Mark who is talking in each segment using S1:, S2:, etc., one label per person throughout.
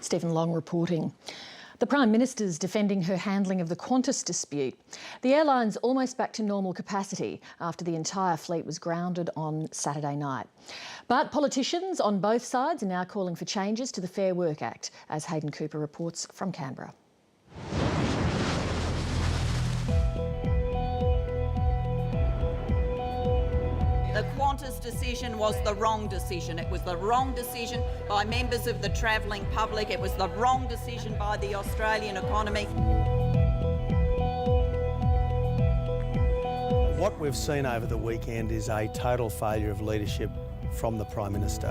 S1: Stephen Long reporting. The Prime Minister's defending her handling of the Qantas dispute. The airline's almost back to normal capacity after the entire fleet was grounded on Saturday night. But politicians on both sides are now calling for changes to the Fair Work Act, as Hayden Cooper reports from Canberra.
S2: The Qantas decision was the wrong decision. It was the wrong decision by members of the travelling public. It was the wrong decision by the Australian economy.
S3: What we've seen over the weekend is a total failure of leadership from the Prime Minister.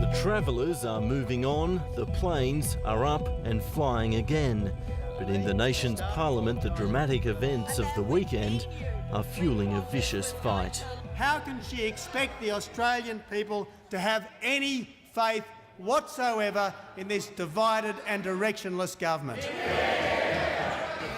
S4: The travellers are moving on, the planes are up and flying again. But in the nation's parliament, the dramatic events of the weekend are fueling a vicious fight.
S3: How can she expect the Australian people to have any faith whatsoever in this divided and directionless government?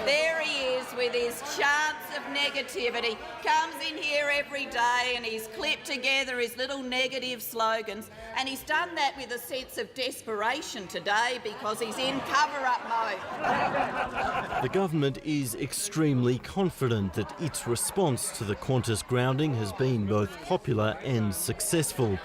S2: There he is with his chants of negativity. Comes in here every day and he's clipped together his little negative slogans, and he's done that with a sense of desperation today because he's in cover-up mode.
S4: The government is extremely confident that its response to the Qantas grounding has been both popular and successful.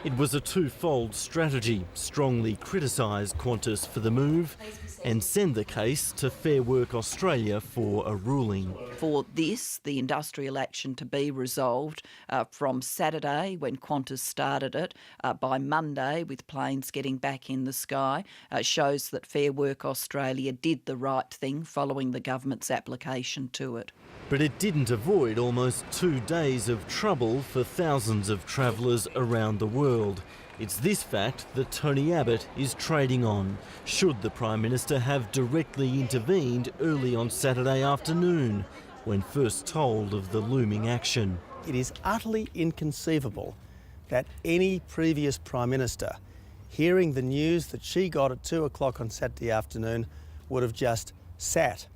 S4: It was a twofold strategy: strongly criticise Qantas for the move and send the case to Fair Work Australia for a ruling.
S2: For this, the industrial action to be resolved from Saturday, when Qantas started it, by Monday, with planes getting back in the sky, shows that Fair Work Australia did the right thing following the government's application to it.
S4: But it didn't avoid almost 2 days of trouble for thousands of travellers around the world. It's this fact that Tony Abbott is trading on. Should the Prime Minister have directly intervened early on Saturday afternoon, when first told of the looming action?
S3: It is utterly inconceivable that any previous Prime Minister, hearing the news that she got at 2 o'clock on Saturday afternoon, would have just sat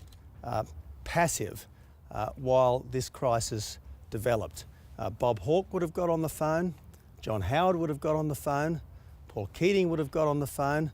S3: passive while this crisis developed. Bob Hawke would have got on the phone, John Howard would have got on the phone, Paul Keating would have got on the phone,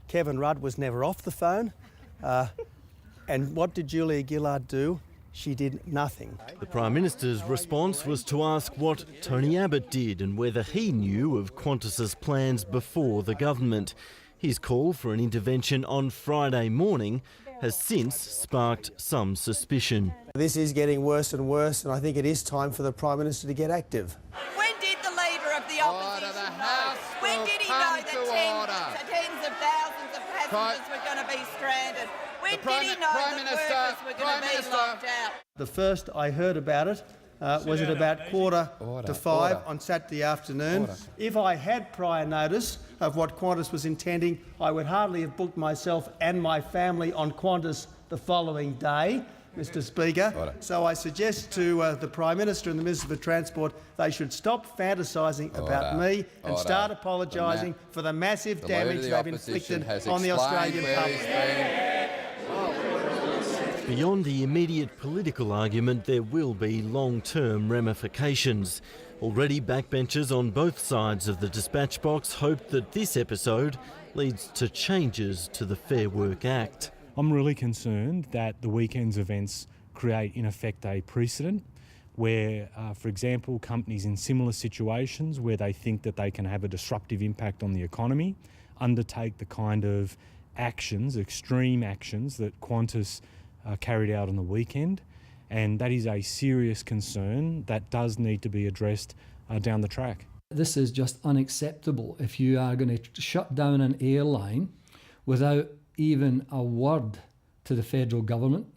S3: Kevin Rudd was never off the phone. And what did Julia Gillard do? She did nothing.
S4: The Prime Minister's response was to ask what Tony Abbott did and whether he knew of Qantas's plans before the government. His call for an intervention on Friday morning has since sparked some suspicion.
S3: This is getting worse and worse, and I think it is time for the Prime Minister to get active.
S2: When did the Leader of the Opposition know? When did he know that tens of thousands of passengers were going to be stranded? When did he know that workers were going to be locked out?
S3: The first I heard about it was at about 4:45 on Saturday afternoon. If I had prior notice of what Qantas was intending, I would hardly have booked myself and my family on Qantas the following day, Mr Speaker. So I suggest to the Prime Minister and the Minister for Transport they should stop fantasising about me and start apologising for the massive damage they've inflicted on the Australian public.
S4: Beyond the immediate political argument, there will be long-term ramifications. Already backbenchers on both sides of the dispatch box hope that this episode leads to changes to the Fair Work Act.
S5: I'm really concerned that the weekend's events create, in effect, a precedent where, for example, companies in similar situations where they think that they can have a disruptive impact on the economy undertake the kind of actions, extreme actions, that Qantas carried out on the weekend, and that is a serious concern that does need to be addressed down the track.
S6: This is just unacceptable if you are going to shut down an airline without even a word to the federal government,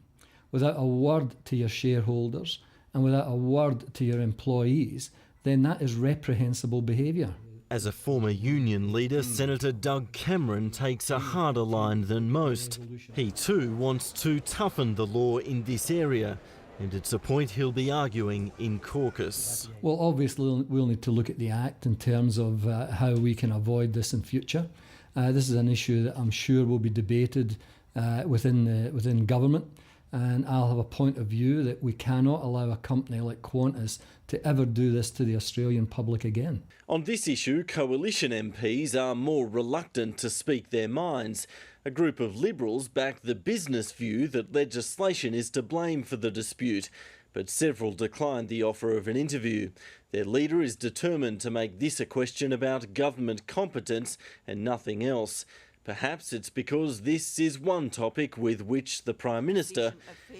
S6: without a word to your shareholders, and without a word to your employees. Then that is reprehensible behaviour.
S4: As a former union leader, Senator Doug Cameron takes a harder line than most. He too wants to toughen the law in this area, and it's a point he'll be arguing in caucus.
S6: Well, obviously we'll need to look at the Act in terms of how we can avoid this in future. This is an issue that I'm sure will be debated within government. And I'll have a point of view that we cannot allow a company like Qantas to ever do this to the Australian public again.
S4: On this issue, coalition MPs are more reluctant to speak their minds. A group of Liberals back the business view that legislation is to blame for the dispute, but several declined the offer of an interview. Their leader is determined to make this a question about government competence and nothing else. Perhaps it's because this is one topic with which the Prime Minister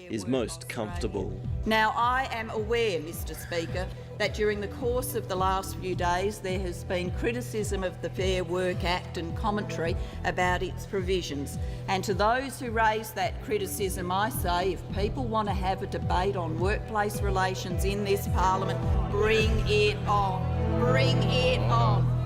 S4: is most comfortable.
S2: Now, I am aware, Mr Speaker, that during the course of the last few days there has been criticism of the Fair Work Act and commentary about its provisions. And to those who raise that criticism, I say if people want to have a debate on workplace relations in this parliament, bring it on. Bring it on.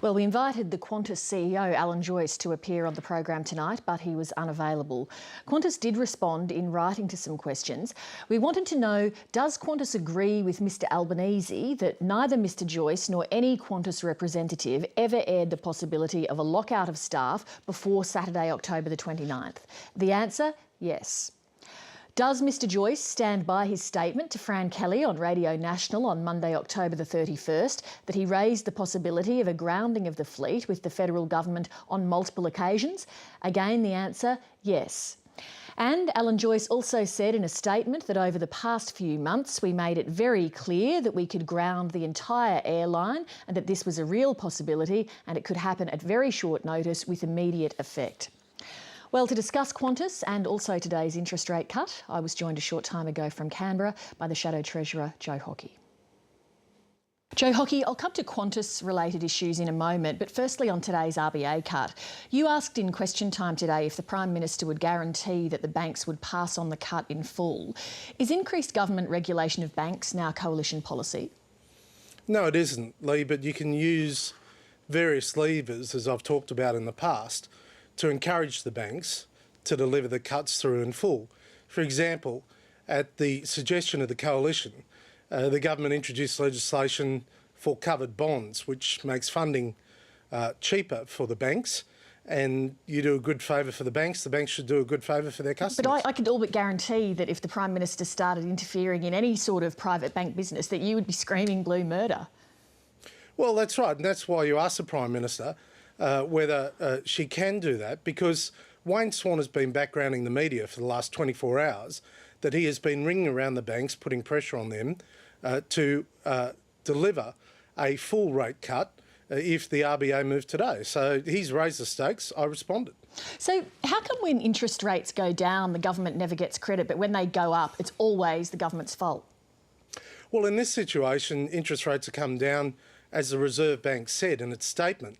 S1: Well, we invited the Qantas CEO, Alan Joyce, to appear on the program tonight, but he was unavailable. Qantas did respond in writing to some questions. We wanted to know, does Qantas agree with Mr Albanese that neither Mr Joyce nor any Qantas representative ever aired the possibility of a lockout of staff before Saturday, October the 29th? The answer, yes. Does Mr Joyce stand by his statement to Fran Kelly on Radio National on Monday, October the 31st, that he raised the possibility of a grounding of the fleet with the federal government on multiple occasions? Again, the answer, yes. And Alan Joyce also said in a statement that over the past few months we made it very clear that we could ground the entire airline and that this was a real possibility and it could happen at very short notice with immediate effect. Well, to discuss Qantas and also today's interest rate cut, I was joined a short time ago from Canberra by the Shadow Treasurer, Joe Hockey. Joe Hockey, I'll come to Qantas-related issues in a moment, but firstly on today's RBA cut. You asked in question time today if the Prime Minister would guarantee that the banks would pass on the cut in full. Is increased government regulation of banks now coalition policy?
S7: No, it isn't, Leigh, but you can use various levers, as I've talked about in the past, to encourage the banks to deliver the cuts through in full. For example, at the suggestion of the coalition, the government introduced legislation for covered bonds, which makes funding cheaper for the banks, and you do a good favour for the banks should do a good favour for their customers.
S1: But I could all but guarantee that if the Prime Minister started interfering in any sort of private bank business, that you would be screaming blue murder.
S7: Well, that's right, and that's why you asked the Prime Minister whether she can do that, because Wayne Swan has been backgrounding the media for the last 24 hours that he has been ringing around the banks, putting pressure on them to deliver a full rate cut if the RBA moved today. So he's raised the stakes, I responded.
S1: So how come when interest rates go down, the government never gets credit, but when they go up, it's always the government's fault?
S7: Well, in this situation, interest rates have come down, as the Reserve Bank said in its statement,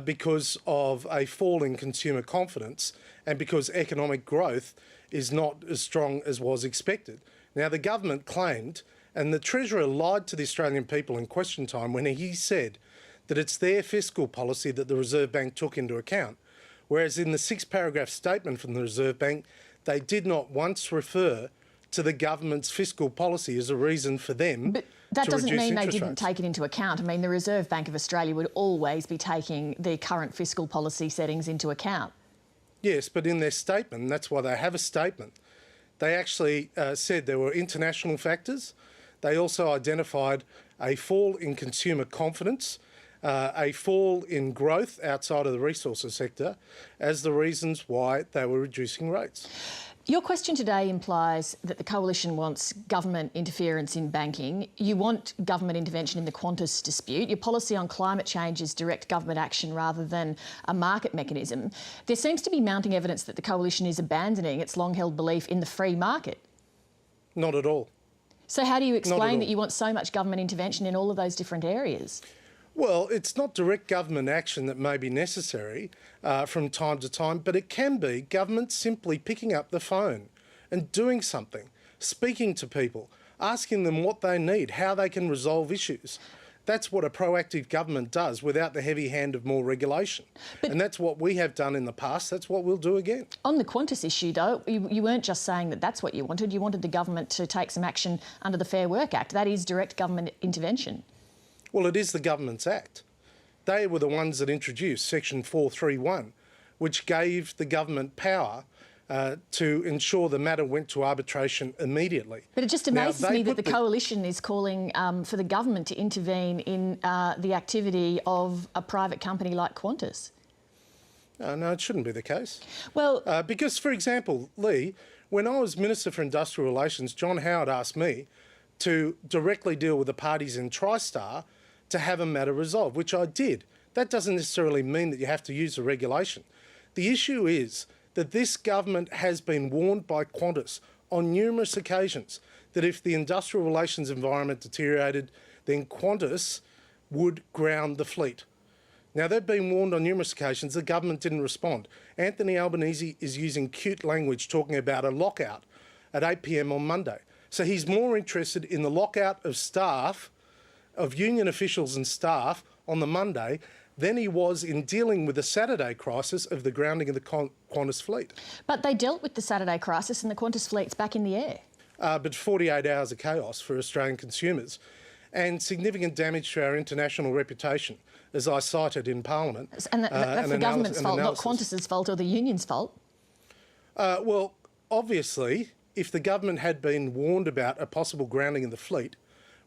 S7: because of a fall in consumer confidence and because economic growth is not as strong as was expected. Now, the government claimed, and the Treasurer lied to the Australian people in question time when he said that it's their fiscal policy that the Reserve Bank took into account, whereas in the 6-paragraph statement from the Reserve Bank, they did not once refer to the government's fiscal policy as a reason for them
S1: But that doesn't mean they didn't
S7: rates.
S1: take it into account. I mean, the Reserve Bank of Australia would always be taking the current fiscal policy settings into account.
S7: Yes, but in their statement, and that's why they have a statement, they actually said there were international factors. They also identified a fall in consumer confidence, a fall in growth outside of the resources sector as the reasons why they were reducing rates.
S1: Your question today implies that the Coalition wants government interference in banking. You want government intervention in the Qantas dispute. Your policy on climate change is direct government action rather than a market mechanism. There seems to be mounting evidence that the Coalition is abandoning its long-held belief in the free market.
S7: Not at all.
S1: So how do you explain that you want so much government intervention in all of those different areas?
S7: Well, it's not direct government action that may be necessary from time to time, but it can be government simply picking up the phone and doing something, speaking to people, asking them what they need, how they can resolve issues. That's what a proactive government does without the heavy hand of more regulation. And that's what we have done in the past. That's what we'll do again.
S1: On the Qantas issue, though, you weren't just saying that that's what you wanted. You wanted the government to take some action under the Fair Work Act. That is direct government intervention.
S7: Well, it is the government's act. They were the ones that introduced Section 431, which gave the government power to ensure the matter went to arbitration immediately.
S1: But it just amazes me that the coalition is calling for the government to intervene in the activity of a private company like Qantas.
S7: No, it shouldn't be the case.
S1: Well,
S7: because, for example, Leigh, when I was Minister for Industrial Relations, John Howard asked me to directly deal with the parties in TriStar to have a matter resolved, which I did. That doesn't necessarily mean that you have to use the regulation. The issue is that this government has been warned by Qantas on numerous occasions that if the industrial relations environment deteriorated, then Qantas would ground the fleet. Now, they've been warned on numerous occasions. The government didn't respond. Anthony Albanese is using cute language talking about a lockout at 8 p.m. on Monday. So he's more interested in the lockout of staff, of union officials and staff on the Monday than he was in dealing with the Saturday crisis of the grounding of the Qantas fleet.
S1: But they dealt with the Saturday crisis and the Qantas fleet's back in the air.
S7: But 48 hours of chaos for Australian consumers and significant damage to our international reputation, as I cited in Parliament.
S1: And that's the government's fault, not Qantas's fault or the union's fault.
S7: Well, obviously, if the government had been warned about a possible grounding of the fleet,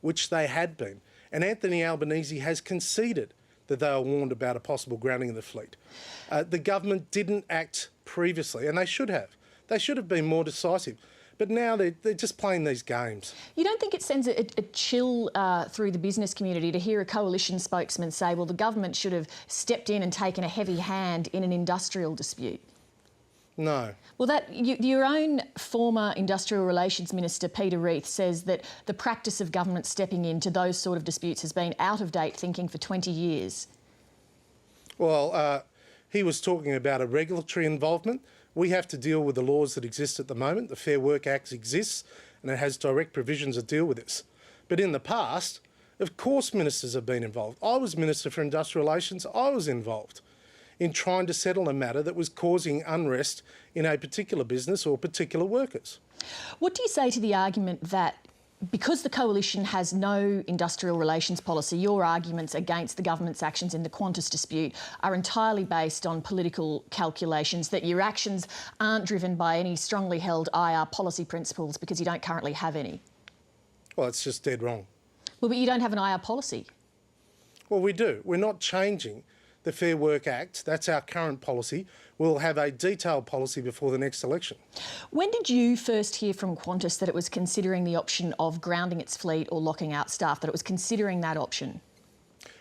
S7: which they had been, and Anthony Albanese has conceded that they were warned about a possible grounding of the fleet, the government didn't act previously, and they should have. They should have been more decisive. But now they're just playing these games.
S1: You don't think it sends a chill through the business community to hear a coalition spokesman say, well, the government should have stepped in and taken a heavy hand in an industrial dispute?
S7: No.
S1: Well, your own former Industrial Relations Minister, Peter Reith, says that the practice of government stepping into those sort of disputes has been out-of-date thinking for 20 years.
S7: Well, he was talking about a regulatory involvement. We have to deal with the laws that exist at the moment. The Fair Work Act exists and it has direct provisions that deal with this. But in the past, of course ministers have been involved. I was Minister for Industrial Relations. I was involved in trying to settle a matter that was causing unrest in a particular business or particular workers.
S1: What do you say to the argument that because the coalition has no industrial relations policy, your arguments against the government's actions in the Qantas dispute are entirely based on political calculations, that your actions aren't driven by any strongly held IR policy principles because you don't currently have any?
S7: Well, it's just dead wrong.
S1: Well, but you don't have an IR policy.
S7: Well, we do. We're not changing the Fair Work Act. That's our current policy. We'll have a detailed policy before the next election.
S1: When did you first hear from Qantas that it was considering the option of grounding its fleet or locking out staff, that it was considering that option?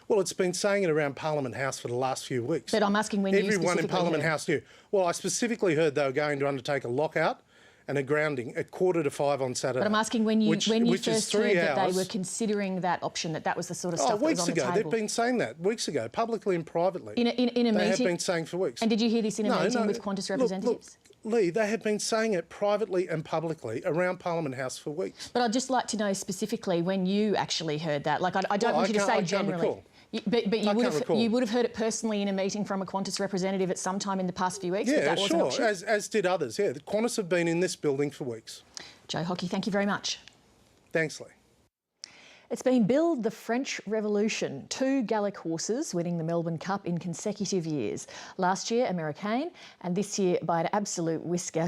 S7: Well, it's been saying it around Parliament House for the last few weeks.
S1: But I'm asking when you specifically
S7: Everyone in Parliament
S1: heard.
S7: House knew. Well, I specifically heard they were going to undertake a lockout and a grounding at 4:45 on Saturday.
S1: But I'm asking when you first heard that they were
S7: hours.
S1: considering that option, that was the sort of stuff that was
S7: weeks
S1: on the
S7: ago.
S1: table.
S7: They've been saying that weeks ago, publicly and privately.
S1: In a meeting?
S7: They have been saying for weeks.
S1: And did you hear this in a meeting with Qantas representatives?
S7: Look, Leigh, they have been saying it privately and publicly around Parliament House for weeks.
S1: But I'd just like to know specifically when you actually heard that. Like, I don't want you to say generally.
S7: Recall.
S1: But you would have heard it personally in a meeting from a Qantas representative at some time in the past few weeks?
S7: Yeah,
S1: that was an
S7: sure,
S1: option?
S7: as did others. Yeah, the Qantas have been in this building for weeks.
S1: Joe Hockey, thank you very much.
S7: Thanks, Leigh.
S1: It's been billed the French Revolution, 2 Gallic horses winning the Melbourne Cup in consecutive years. Last year, Americain, and this year by an absolute whisker.